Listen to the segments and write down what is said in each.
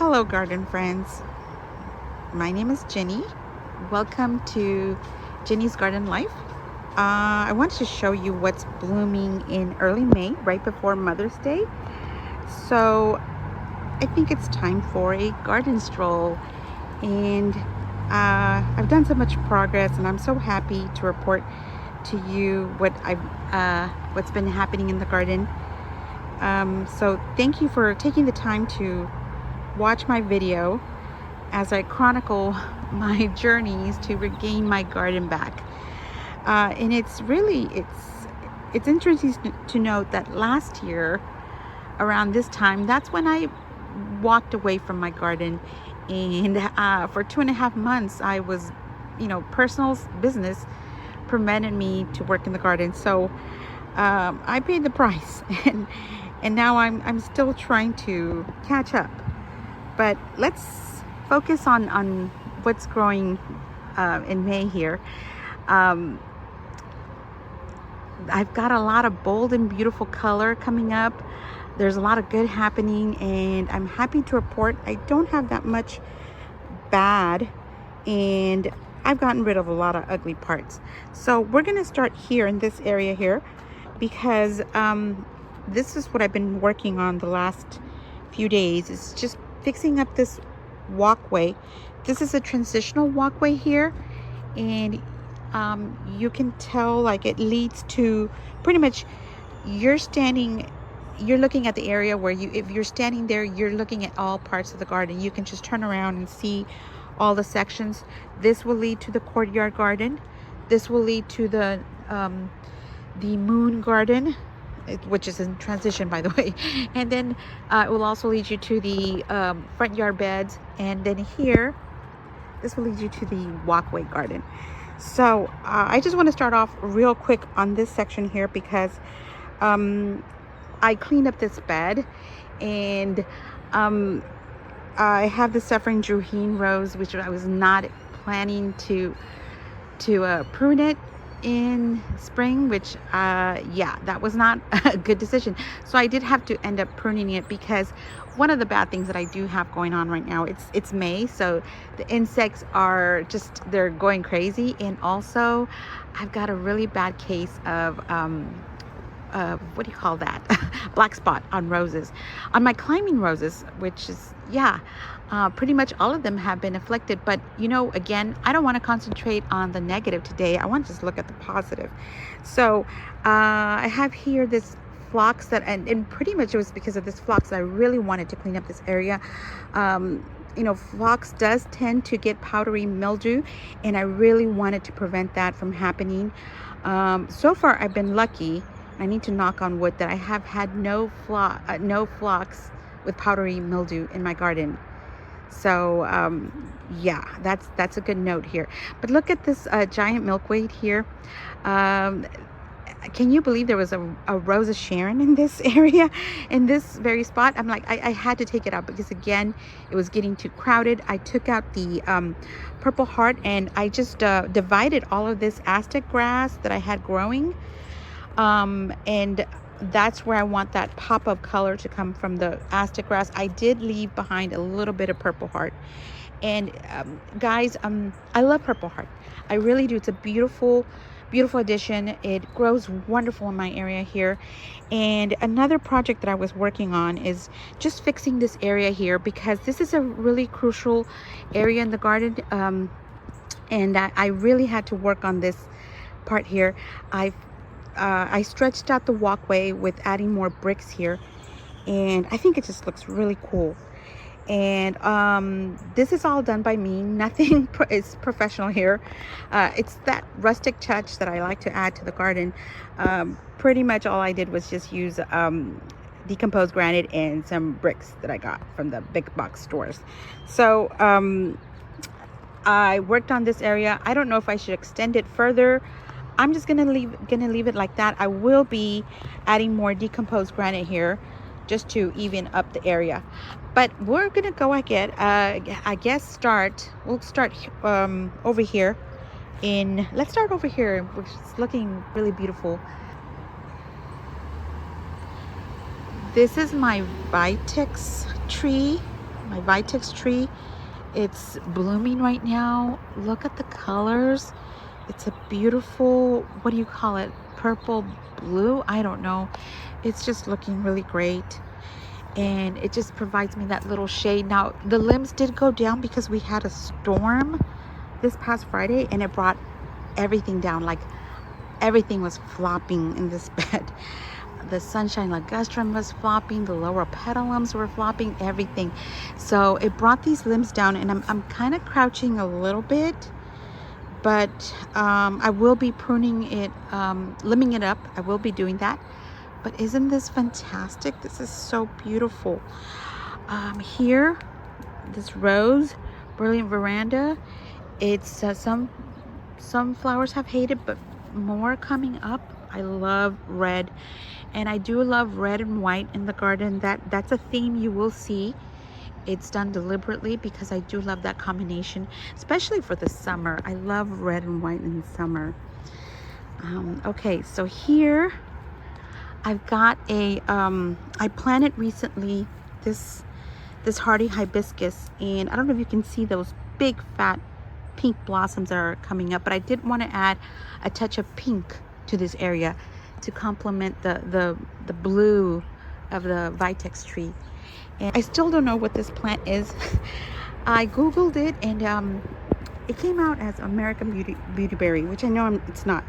Hello, garden friends. My name is Jenny. Welcome to Jenny's Garden Life. I want to show you what's blooming in early May, right before Mother's Day. So I think it's time for a garden stroll, and I've done so much progress, and I'm so happy to report to you what's been happening in the garden. So thank you for taking the time to watch my video as I chronicle my journeys to regain my garden back. And it's interesting to note that last year around this time, that's when I walked away from my garden, and for 2.5 months I was, personal business prevented me to work in the garden. So I paid the price, and now I'm still trying to catch up. But let's focus on what's growing in May here. I've got a lot of bold and beautiful color coming up. There's a lot of good happening, and I'm happy to report I don't have that much bad, and I've gotten rid of a lot of ugly parts. So we're gonna start here in this area here, because this is what I've been working on the last few days. It's just fixing up this walkway. This is a transitional walkway here, and you can tell, like, it leads to pretty much you're looking at the area where if you're standing there, you're looking at all parts of the garden. You can just turn around and see all the sections. This will lead to the courtyard garden. This will lead to the moon garden, which is in transition, by the way. And then it will also lead you to the front yard beds, and then here this will lead you to the walkway garden. So I just want to start off real quick on this section here, because I cleaned up this bed, and I have the Suffering Juheen rose, which I was not planning to prune it in spring, which that was not a good decision. So I did have to end up pruning it, because one of the bad things that I do have going on right now, it's May, so the insects they're going crazy. And also I've got a really bad case of what do you call that? Black spot on roses, on my climbing roses, which is, pretty much all of them have been afflicted. But again, I don't want to concentrate on the negative today. I want to just look at the positive. So I have here this phlox and pretty much it was because of this phlox that I really wanted to clean up this area. Phlox does tend to get powdery mildew, and I really wanted to prevent that from happening. So far I've been lucky. I need to knock on wood that I have had no phlox with powdery mildew in my garden. So that's a good note here. But look at this giant milkweed here. Can you believe there was a Rose of Sharon in this area, in this very spot? I'm like, I had to take it out, because again, it was getting too crowded. I took out the Purple Heart, and I just divided all of this Aztec grass that I had growing. And that's where I want that pop of color to come from, the Aztec grass. I did leave behind a little bit of Purple Heart. And guys, I love Purple Heart. I really do. It's a beautiful addition. It grows wonderful in my area here. And another project that I was working on is just fixing this area here, because this is a really crucial area in the garden. And I really had to work on this part here. I stretched out the walkway with adding more bricks here, and I think it just looks really cool. And this is all done by me. Nothing is professional here. It's that rustic touch that I like to add to the garden. Pretty much all I did was just use decomposed granite and some bricks that I got from the big box stores. So I worked on this area. I don't know if I should extend it further. I'm just gonna leave it like that. I will be adding more decomposed granite here, just to even up the area. But we're gonna go again. We'll start over here. Let's start over here, which is looking really beautiful. This is my Vitex tree my Vitex tree. It's blooming right now. Look at the colors. It's a beautiful, what do you call it? Purple blue? I don't know. It's just looking really great. And it just provides me that little shade. Now, the limbs did go down because we had a storm this past Friday, and it brought everything down. Like, everything was flopping in this bed. The sunshine ligustrum was flopping, the lower petalums were flopping, everything. So it brought these limbs down, and I'm kind of crouching a little bit, but I will be pruning it, limbing it up. I will be doing that. But isn't this fantastic? This is so beautiful. Here, this rose, brilliant veranda. It's some flowers have hated, but more coming up. I love red, and I do love red and white in the garden. That's a theme you will see. It's done deliberately because I do love that combination, especially for the summer. I love red and white in the summer. Okay, so here I've got a I planted recently this hardy hibiscus, and I don't know if you can see those big fat pink blossoms that are coming up, but I did want to add a touch of pink to this area to complement the blue of the Vitex tree. And I still don't know what this plant is. I googled it, and it came out as American beautyberry, which I know it's not.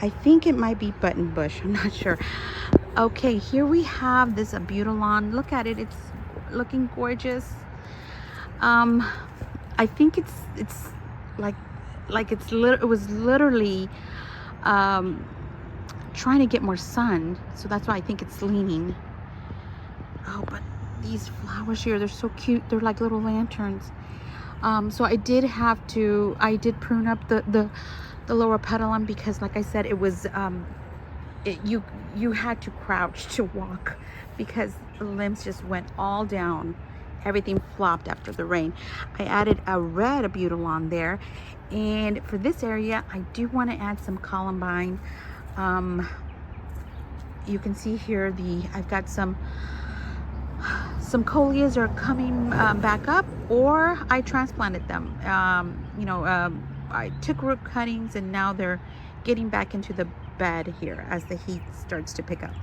I think it might be button bush. I'm not sure. Okay, here we have this Abutilon. Look at it. It's looking gorgeous. I think it's like it was literally trying to get more sun, so that's why I think it's leaning. Oh, but these flowers here, they're so cute. They're like little lanterns. So I did prune up the lower petalum because, like I said, it was you had to crouch to walk because the limbs just went all down. Everything flopped after the rain. I added a red Abutilon there, and for this area I do want to add some columbine. You can see here I've got some coleus are coming back up, or I transplanted them. I took root cuttings, and now they're getting back into the bed here as the heat starts to pick up.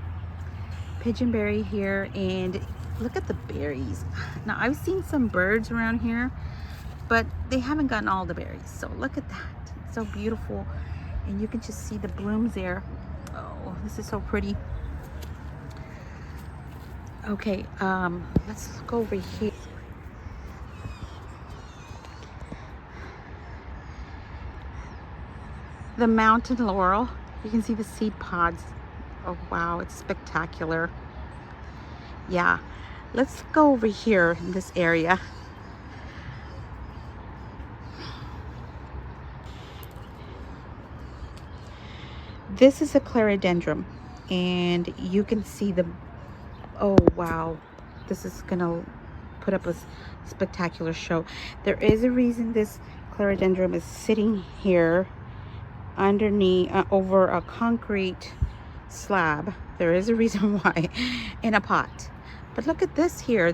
Pigeonberry here, and look at the berries. Now, I've seen some birds around here, but they haven't gotten all the berries. So look at that. It's so beautiful, and you can just see the blooms there. Oh, this is so pretty. Okay, let's go over here. The mountain laurel. You can see the seed pods. Oh wow, it's spectacular. Yeah, let's go over here in this area. This is a clerodendron, and you can see oh wow, this is gonna put up a spectacular show. There is a reason this clerodendron is sitting here underneath over a concrete slab. There is a reason why, in a pot. But look at this here.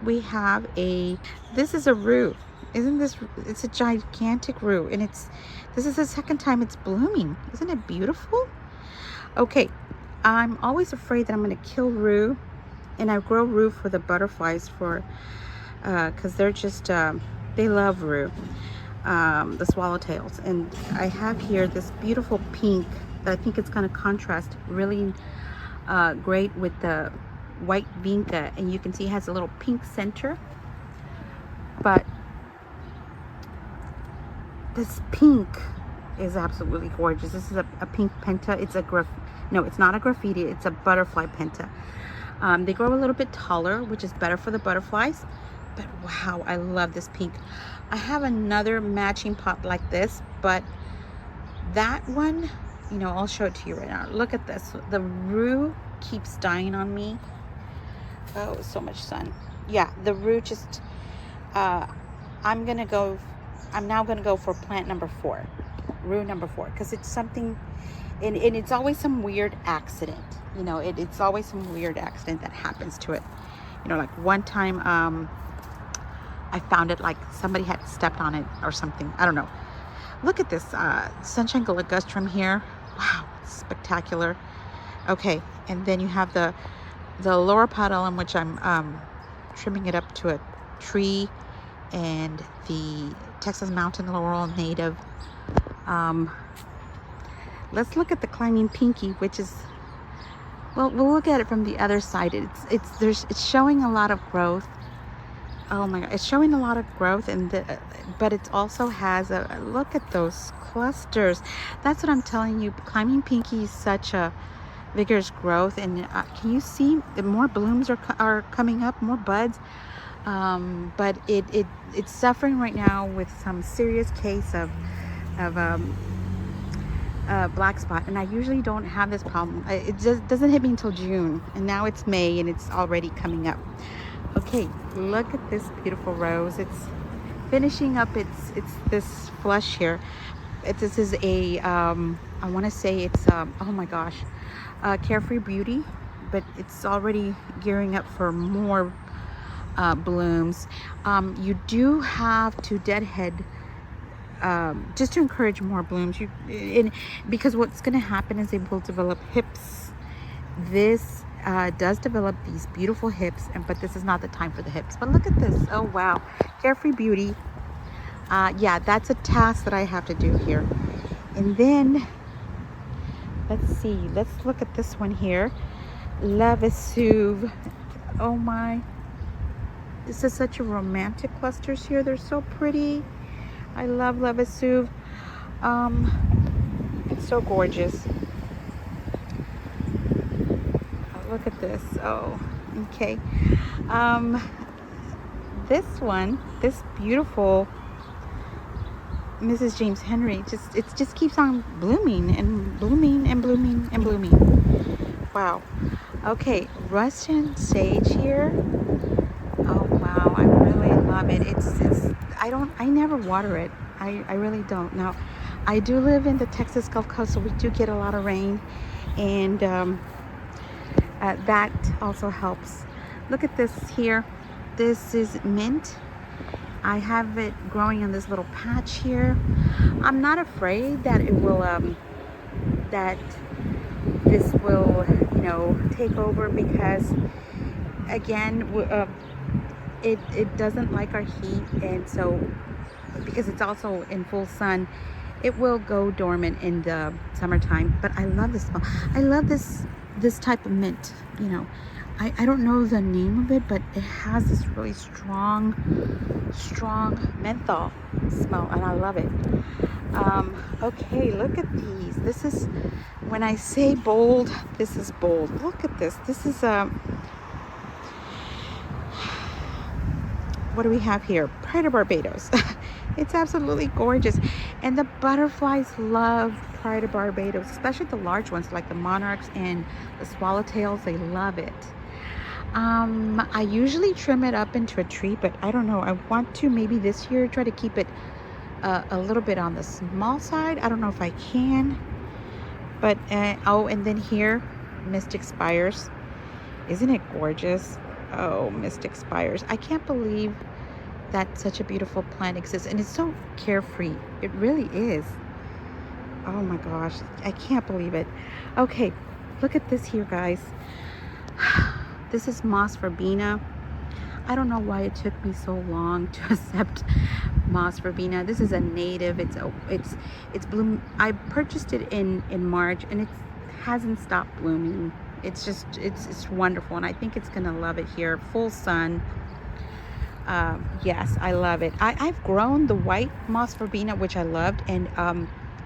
We have this is a rue. Isn't this, it's a gigantic rue, and this is the second time it's blooming. Isn't it beautiful? Okay, I'm always afraid that I'm going to kill rue, and I grow rue for the butterflies because they're just they love rue. The swallowtails, and I have here this beautiful pink that I think it's going to contrast really great with the white vinca, and you can see it has a little pink center, but this pink is absolutely gorgeous. This is a pink penta. No, it's not a graffiti, it's a butterfly penta. They grow a little bit taller, which is better for the butterflies, but wow, I love this pink. I have another matching pot like this, but that one, I'll show it to you right now. Look at this. The rue keeps dying on me. Oh, so much sun. Yeah, the rue just, I'm now gonna go for plant number 4, rue number 4, because it's something, and it's always some weird accident. It's always some weird accident that happens to it. You know, like one time I found it like somebody had stepped on it or something. I don't know. Look at this sunshine ligustrum here. Wow, it's spectacular. Okay, and then you have the lower petal in which I'm trimming it up to a tree, and the Texas Mountain Laurel native. Let's look at the climbing pinky, which is, well, we'll look at it from the other side. It's showing a lot of growth. Oh my God, it's showing a lot of growth, but it also has a look at those clusters. That's what I'm telling you. Climbing pinky is such a vigorous growth, and can you see the more blooms are coming up, more buds? But it's suffering right now with some serious case of black spot, and I usually don't have this problem. It just doesn't hit me until June, and now it's May and it's already coming up. Okay, look at this beautiful rose. It's finishing up it's this flush here. This is a I want to say it's oh my gosh, Carefree Beauty, but it's already gearing up for more blooms. You do have to deadhead just to encourage more blooms. Because what's going to happen is they will develop hips. This does develop these beautiful hips, but this is not the time for the hips. But look at this. Oh wow, Carefree Beauty. Yeah, that's a task that I have to do here. And then let's see, let's look at this one here, La Vesuve. Oh my, this is such a romantic clusters here. They're so pretty. I love La Vesuve. It's so gorgeous. Look at this. Oh, okay. This one, this beautiful Mrs. James Henry, it just keeps on blooming and blooming and blooming and blooming. Wow. Okay, Russian sage here. Oh wow, I really love it. I never water it. I really don't. Now, I do live in the Texas Gulf Coast, so we do get a lot of rain, and that also helps. Look at this here. This is mint. I have it growing in this little patch here. I'm not afraid that it will that this will, you know, take over, because again, it doesn't like our heat, and so because it's also in full sun, it will go dormant in the summertime. But I love this smell. I love this type of mint. You know, I don't know the name of it, but it has this really strong menthol smell, and I love it. Okay, look at these. This is, when I say bold, this is bold. Look at this. This is what do we have here? Pride of Barbados. It's absolutely gorgeous, and the butterflies love Pride of Barbados, especially the large ones like the monarchs and the swallowtails. They love it. I usually trim it up into a tree, but I don't know. I want to maybe this year try to keep it a little bit on the small side. I don't know if I can, but oh, and then here, Mystic Spires. Isn't it gorgeous? Oh, Mystic Spires. I can't believe that such a beautiful plant exists, and it's so carefree. It really is. Oh my gosh, I can't believe it. Okay, look at this here, guys. This is Moss Verbena. I don't know why it took me so long to accept Moss Verbena. This is a native. It's bloom. I purchased it in March, and it hasn't stopped blooming. It's just it's wonderful, and I think it's gonna love it here. Full sun. Yes, I love it. I've grown the white Moss Verbena, which I loved, and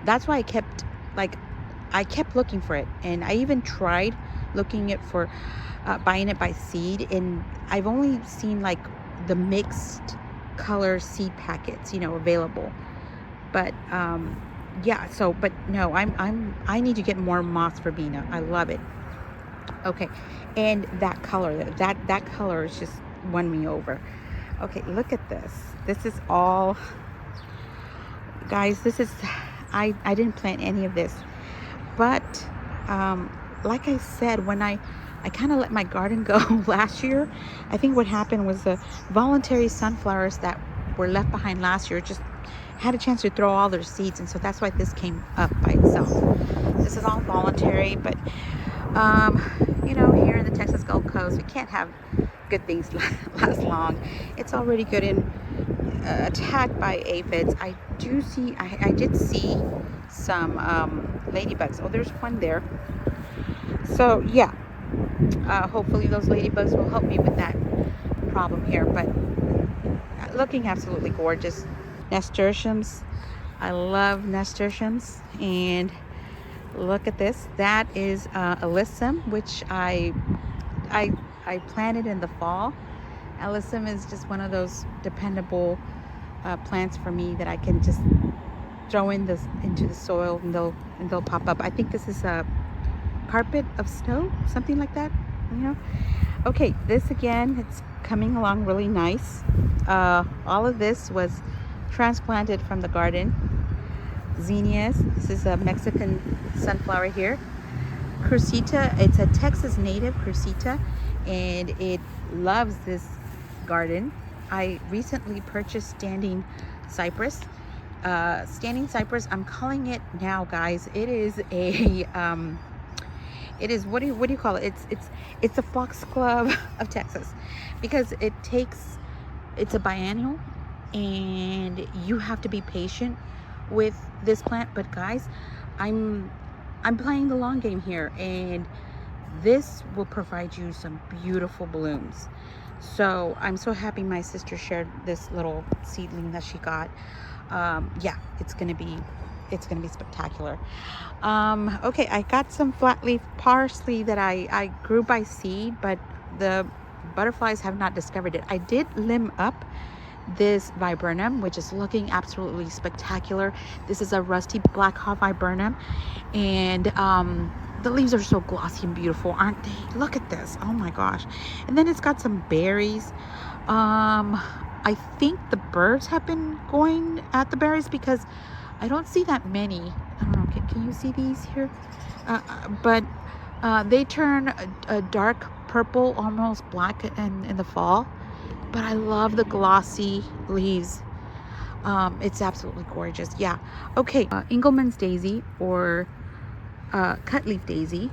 that's why I kept looking for it, and I even tried looking it for buying it by seed, and I've only seen like the mixed color seed packets, you know, available. But yeah, so but no, I need to get more Moss Verbena. I love it. Okay, and that color, that color is just won me over. Okay, look at this. This is all, guys, this is, I didn't plant any of this, but like I said, when I I kind of let my garden go last year. I think what happened was the voluntary sunflowers that were left behind last year just had a chance to throw all their seeds, and so that's why this came up by itself. This is all voluntary, but you know, here in the Texas Gulf Coast, we can't have good things last long. It's already good in attacked by aphids. I did see some ladybugs. Oh, there's one there. So yeah, hopefully those ladybugs will help me with that problem here. But looking absolutely gorgeous. Nasturtiums. I love nasturtiums. And look at this. That is alyssum, which I planted in the fall. Alyssum is just one of those dependable plants for me that I can just throw into the soil and they'll pop up. I think this is a carpet of snow, something like that, you know. Okay, this again, it's coming along really nice. All of this was transplanted from the garden. Zinnias. This is a Mexican sunflower here. Cursita, it's a Texas native Cursita, and it loves this garden. I recently purchased standing cypress. Standing cypress, I'm calling it now, guys. It is a it is, what do you call it? It's a foxglove of Texas, because it's a biennial and you have to be patient with this plant. But guys, I'm playing the long game here, and this will provide you some beautiful blooms. So I'm so happy my sister shared this little seedling that she got. Yeah, it's gonna be spectacular. Okay, I got some flat leaf parsley that I grew by seed, but the butterflies have not discovered it. I did limb up this viburnum, which is looking absolutely spectacular. This is a rusty black haw viburnum, and the leaves are so glossy and beautiful, aren't they? Look at this. Oh my gosh. And then it's got some berries. I think the birds have been going at the berries, because I don't see that many. I don't know, can you see these here? But they turn a dark purple, almost black in the fall. But I love the glossy leaves. It's absolutely gorgeous. Yeah. Okay. Engelmann's daisy, or cut leaf daisy.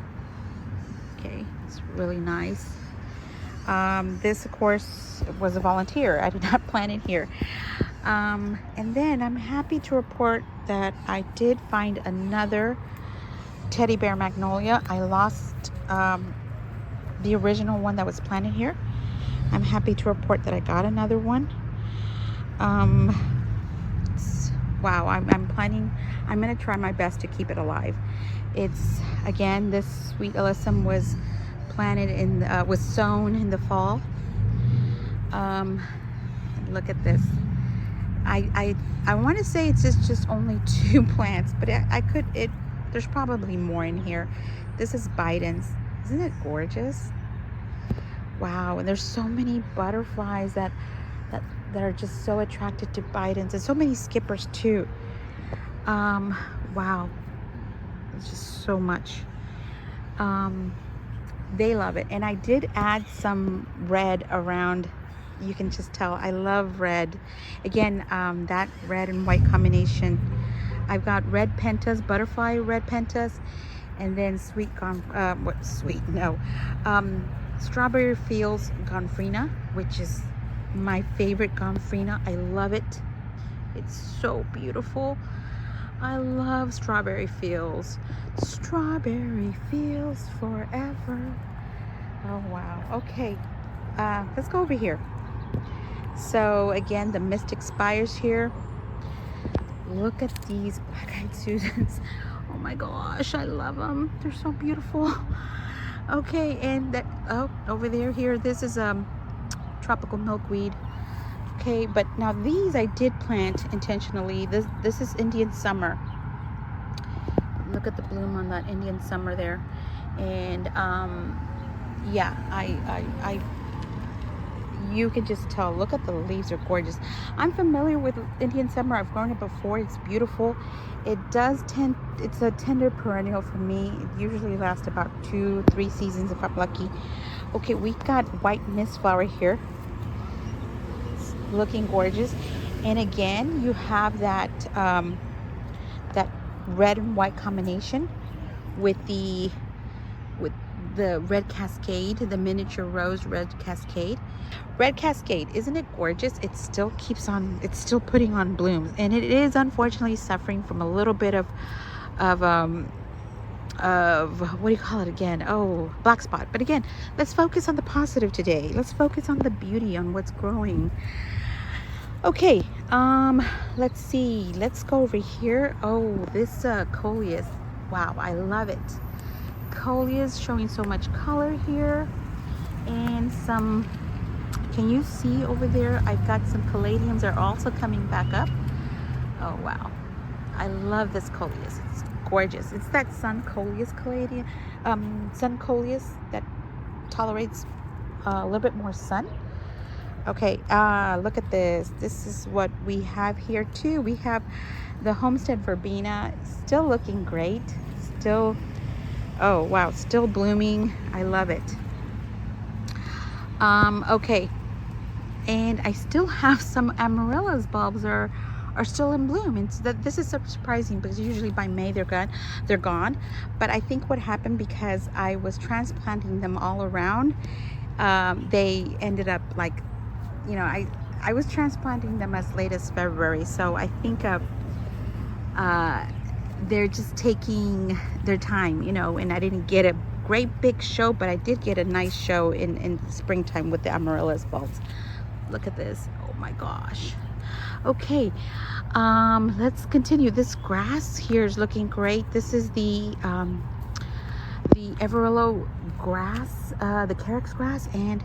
Okay, it's really nice. This, of course, was a volunteer. I did not plant it here. And then I'm happy to report that I did find another teddy bear magnolia. I lost the original one that was planted here. I'm happy to report that I got another one. Wow, I'm going to try my best to keep it alive. It's, again, this sweet alyssum was planted was sown in the fall. Look at this. I want to say it's just only 2 plants, but there's probably more in here. This is Biden's. Isn't it gorgeous? Wow, and there's so many butterflies that are just so attracted to Biden's, and so many skippers too. Wow, it's just so much. They love it. And I did add some red around. You can just tell I love red. Again, that red and white combination. I've got red pentas, butterfly red pentas, and then Strawberry Fields Gonfrina, which is my favorite Gonfrina. I love it. It's so beautiful. I love Strawberry Fields. Strawberry Fields forever. Oh wow. Okay, let's go over here. So again, the Mystic Spires here. Look at these black-eyed Susans. Oh my gosh, I love them. They're so beautiful. Okay, and over here, this is tropical milkweed. Okay, but now these I did plant intentionally. This is Indian Summer. Look at the bloom on that Indian Summer there. And yeah, you can just tell. Look at the leaves, are gorgeous. I'm familiar with Indian summer. I've grown it before. It's beautiful. It's a tender perennial for me. It usually lasts about 2-3 seasons if I'm lucky. Okay, we got white mist flower here. It's looking gorgeous. And again, you have that that red and white combination with the red cascade, the miniature rose red cascade. Red cascade, isn't it gorgeous? It still keeps on, it's still putting on blooms, and it is unfortunately suffering from a little bit of what do you call it again? Oh, black spot. But again, let's focus on the positive today. Let's focus on the beauty, on what's growing. Okay, let's see. Let's go over here. Oh, this coleus. Wow, I love it. Coleus showing so much color here, and some, can you see over there? I've got some caladiums that are also coming back up. Oh wow, I love this coleus. It's gorgeous. It's that sun coleus caladium, sun coleus that tolerates a little bit more sun. Okay, look at this. This is what we have here too. We have the Homestead Verbena, still looking great. Still, oh wow, still blooming. I love it. Okay, and I still have some amaryllis bulbs are still in bloom, and so this is surprising because usually by May they're gone. But I think what happened, because I was transplanting them all around, they ended up like, you know, I was transplanting them as late as February, so I think they're just taking their time, you know, and I didn't get a great big show, but I did get a nice show in springtime with the amaryllis bulbs. Look at this. Oh my gosh. Okay, let's continue. This grass here is looking great. This is the Everillo grass, the carex grass, and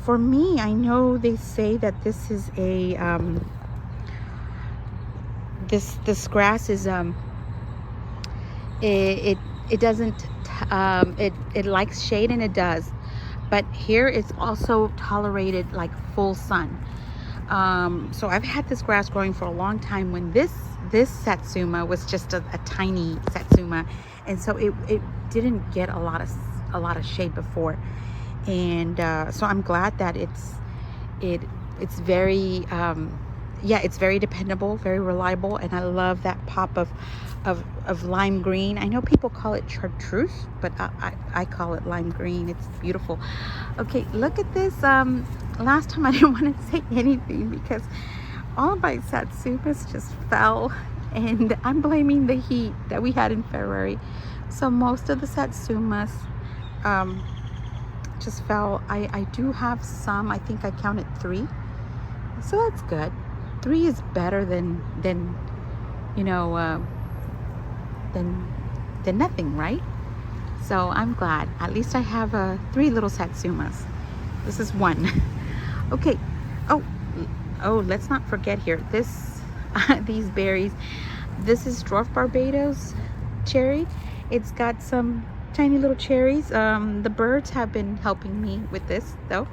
for me, I know they say that this is a this grass is it doesn't it likes shade, and it does, but here it's also tolerated like full sun. So I've had this grass growing for a long time when this satsuma was just a tiny satsuma, and so it didn't get a lot of shade before, and so I'm glad that it's very yeah, it's very dependable, very reliable, and I love that pop of lime green. I know people call it chartreuse, but I call it lime green. It's beautiful. Okay, look at this. Last time I didn't want to say anything because all of my satsumas just fell, and I'm blaming the heat that we had in February. So most of the satsumas just fell. I do have some. I think I counted 3, so that's good. 3 is better than you know than nothing, right? So I'm glad. At least I have 3 little satsumas. This is 1. Okay. Oh, let's not forget here. This these berries. This is dwarf Barbados cherry. It's got some tiny little cherries. The birds have been helping me with this though.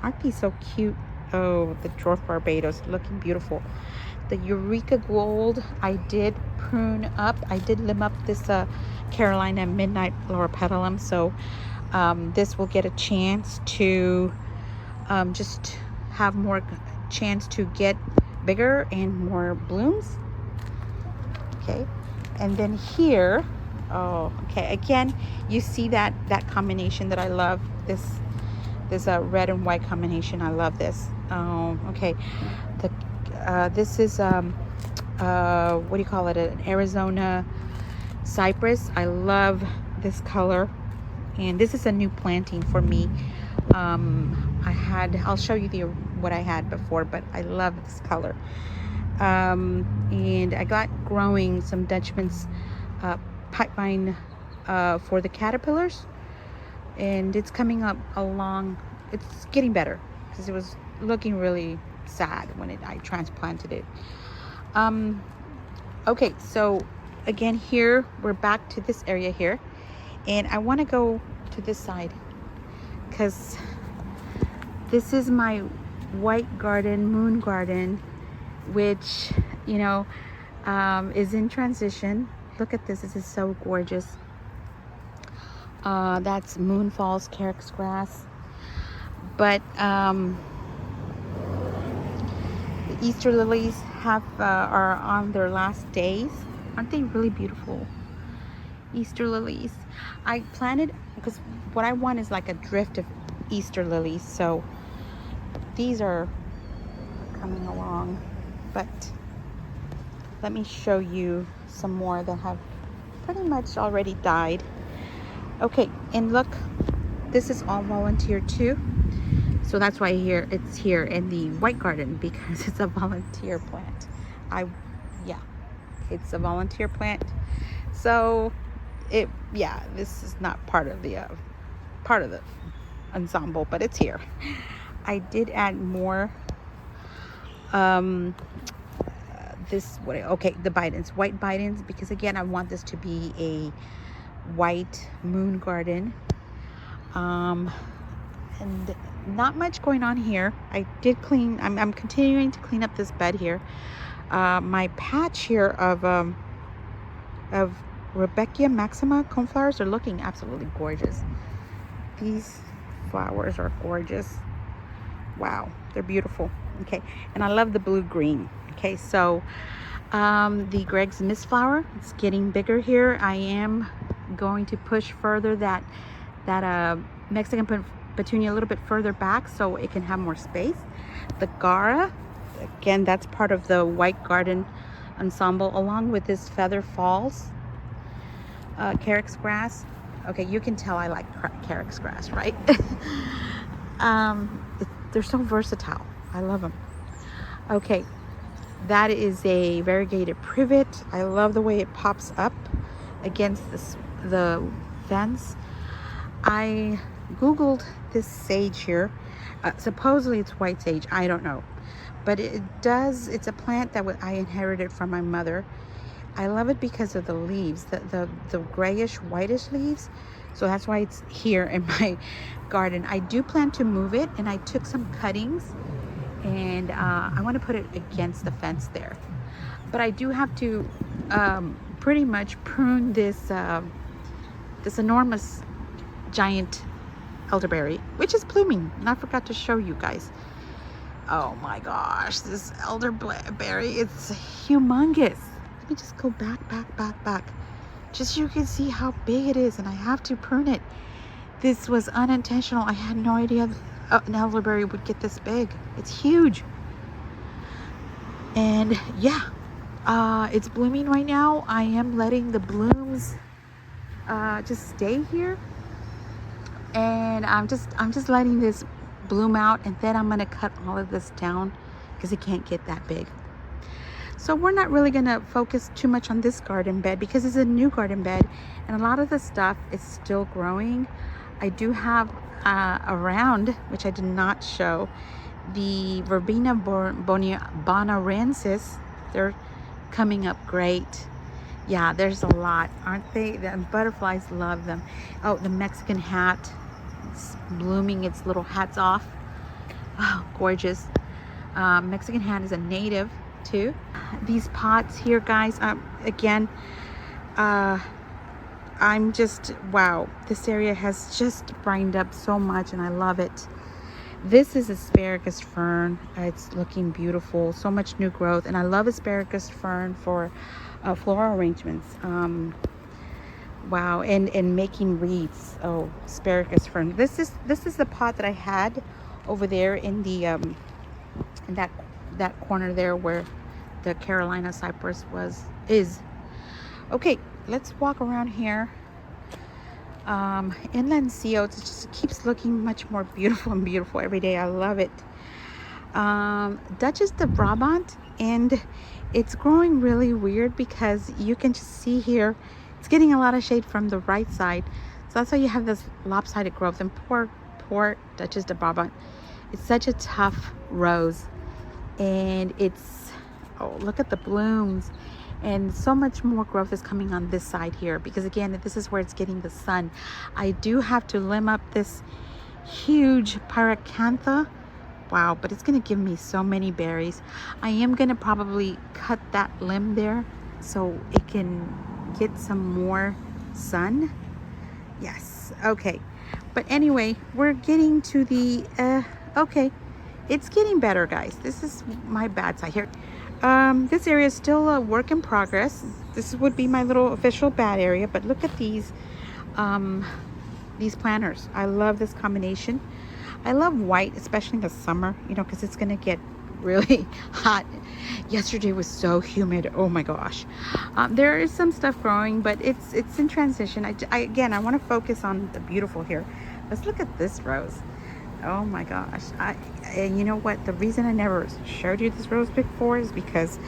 Aren't these so cute? Oh, the dwarf Barbados, looking beautiful. The Eureka Gold, I did prune up. I did limb up this Carolina Midnight Loropetalum, so this will get a chance to just have more chance to get bigger and more blooms. Okay, and then here, oh, okay, again, you see that combination that I love. This red and white combination. I love this. Oh, okay. This is what do you call it? An Arizona cypress. I love this color, and this is a new planting for me. I'll show you what I had before, but I love this color. And I got growing some Dutchman's pipevine for the caterpillars, and it's coming up along. It's getting better because it was looking really sad when I transplanted it. Okay, so again, here we're back to this area here, and I want to go to this side because This is my white garden, moon garden, which, you know, is in transition. Look at this. This is so gorgeous. That's Moon Falls Carex grass. But the Easter lilies are on their last days. Aren't they really beautiful? Easter lilies. I planted, because what I want is like a drift of Easter lilies. So these are coming along. But let me show you some more that have pretty much already died. Okay, and look, this is all volunteer too. So that's why it's here in the white garden, because it's a volunteer plant. Yeah, it's a volunteer plant. So this is not part of the ensemble, but it's here. I did add more. The Bidens, white Bidens, because again, I want this to be a white moon garden. And not much going on here. I did clean. I'm continuing to clean up this bed here. My patch here of Rebecca Maxima coneflowers are looking absolutely gorgeous. These flowers are gorgeous. Wow, they're beautiful. Okay, and I love the blue green. Okay, so the Greg's Mist flower, it's getting bigger here. I am going to push further that Mexican petunia a little bit further back so it can have more space. The Gara, again, that's part of the white garden ensemble, along with this Feather Falls Carex grass. Okay, you can tell I like Carex grass, right? They're so versatile. I love them. Okay, that is a variegated privet. I love the way it pops up against the fence. I googled this sage here. Supposedly it's white sage. I don't know, but it's a plant that I inherited from my mother. I love it because of the leaves, the grayish whitish leaves. So that's why it's here in my garden. I do plan to move it, and I took some cuttings and I want to put it against the fence there. But I do have to pretty much prune this enormous giant elderberry, which is blooming, and I forgot to show you guys. Oh my gosh, this elderberry, it's humongous. Let me just go back, just so you can see how big it is, and I have to prune it. This was unintentional. I had no idea an elderberry would get this big. It's huge. And yeah, it's blooming right now. I am letting the blooms just stay here, and I'm just letting this bloom out, and then I'm gonna cut all of this down because it can't get that big. So we're not really gonna focus too much on this garden bed because it's a new garden bed, and a lot of the stuff is still growing. I do have around, which I did not show, the Verbena bonarensis. They're coming up great. Yeah, there's a lot, aren't they? The butterflies love them. Oh, the Mexican hat, it's blooming its little hats off. Oh, gorgeous. Mexican hat is a native too. These pots here, guys, again, I'm just, wow, this area has just brightened up so much, and I love it. This is asparagus fern. It's looking beautiful, so much new growth, and I love asparagus fern for floral arrangements. Wow, and making wreaths. Oh, asparagus fern. This is the pot that I had over there in the in that corner there where the Carolina cypress is. Okay, let's walk around here. Inland sea oats, it just keeps looking much more beautiful and beautiful every day. I love it. Duchess de Brabant, and it's growing really weird because you can just see here it's getting a lot of shade from the right side, so that's why you have this lopsided growth. And poor Duchess de Brabant, it's such a tough rose, and it's, oh, look at the blooms. And so much more growth is coming on this side here because, again, this is where it's getting the sun. I do have to limb up this huge pyracantha. Wow, but it's gonna give me so many berries. I am gonna probably cut that limb there so it can get some more sun. Yes, okay. But anyway, we're getting to the, okay. It's getting better, guys. This is my bad side here. This area is still a work in progress. This would be my little official bad area, but look at these planters. I love this combination. I love white, especially in the summer, you know, because it's gonna get really hot. Yesterday was so humid. Oh my gosh. There is some stuff growing, but it's in transition. Again, I want to focus on the beautiful here. Let's look at this rose. Oh my gosh. And you know what? The reason I never showed you this rose before is because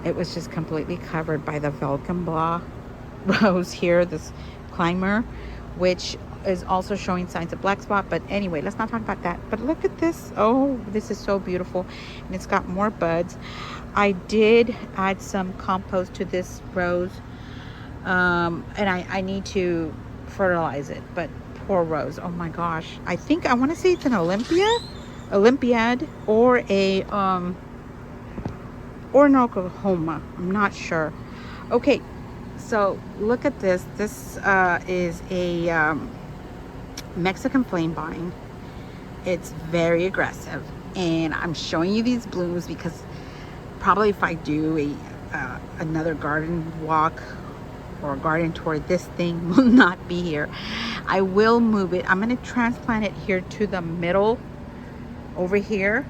it was just completely covered by the Welkenblau rose here, this climber, which is also showing signs of black spot. But anyway, let's not talk about that. But look at this. Oh, this is so beautiful, and it's got more buds. I did add some compost to this rose, and I need to fertilize it. But poor rose. Oh my gosh. I think I want to say it's an Olympiad, or an Oklahoma. I'm not sure. Okay, so look at this. This is a Mexican flame vine. It's very aggressive, and I'm showing you these blooms because probably if I do another garden walk or a garden tour, this thing will not be here. I will move it. I'm going to transplant it here to the middle over here,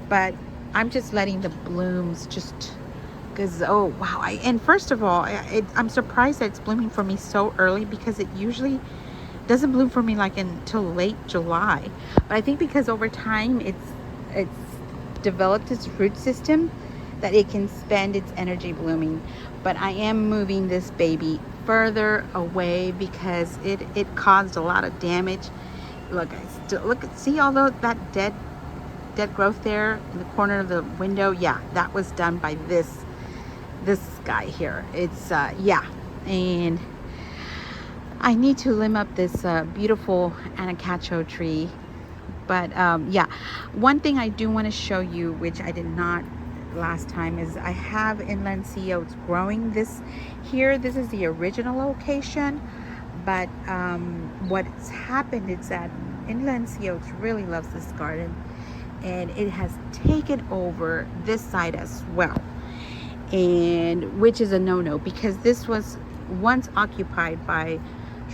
but I'm just letting the blooms just, because oh wow. And first of all, I'm surprised that it's blooming for me so early, because it usually doesn't bloom for me like until late July. But I think because over time it's developed its root system that it can spend its energy blooming. But I am moving this baby further away because it caused a lot of damage. Look, see all that dead growth there in the corner of the window? Yeah, that was done by this guy here. It's yeah, and I need to limb up this beautiful anacacho tree. But yeah, one thing I do want to show you, which I did not last time, is I have inland sea oats growing this here. This is the original location, but what's happened is that inland sea oats really loves this garden, and it has taken over this side as well, and which is a no-no, because this was once occupied by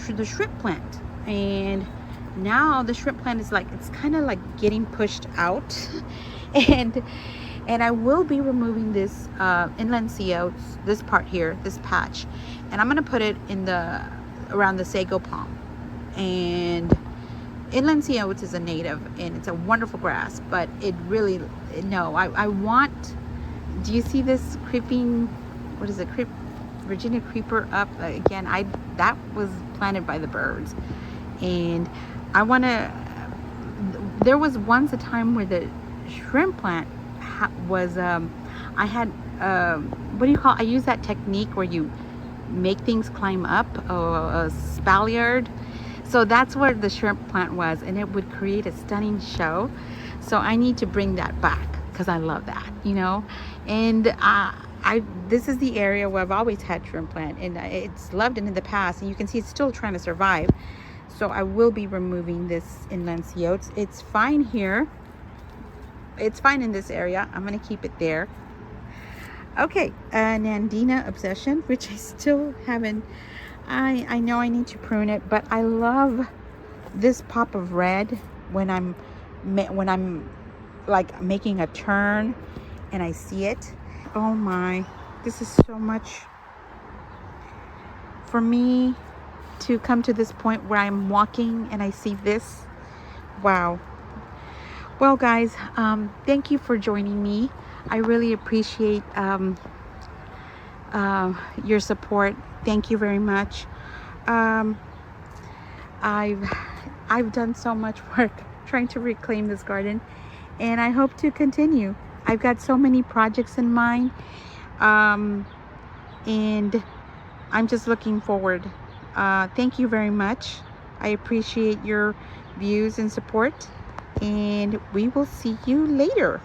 the shrimp plant, and now the shrimp plant is like, it's kind of like getting pushed out. and I will be removing this inland sea oats, this part here, this patch, and I'm gonna put it in around the sago palm. And inland sea oats is a native, and it's a wonderful grass, but it really, no, I want, do you see this creeping, what is it, Virginia creeper up again? That was planted by the birds, and I want to. There was once a time where the shrimp plant was. I had what do you call? I use that technique where you make things climb up, a spaliard. So that's where the shrimp plant was, and it would create a stunning show. So I need to bring that back because I love that, you know, and this is the area where I've always had shrimp plant, and it's loved it in the past, and you can see it's still trying to survive. So I will be removing this inland sea oats. It's fine here. It's fine in this area. I'm going to keep it there. Okay, Nandina Obsession, which I still haven't, I know I need to prune it, but I love this pop of red when I'm like making a turn and I see it. Oh my, this is so much for me to come to this point where I'm walking and I see this. Wow. Well guys, thank you for joining me. I really appreciate your support. Thank you very much. I've done so much work trying to reclaim this garden, and I hope to continue. I've got so many projects in mind, and I'm just looking forward. Thank you very much. I appreciate your views and support, and we will see you later.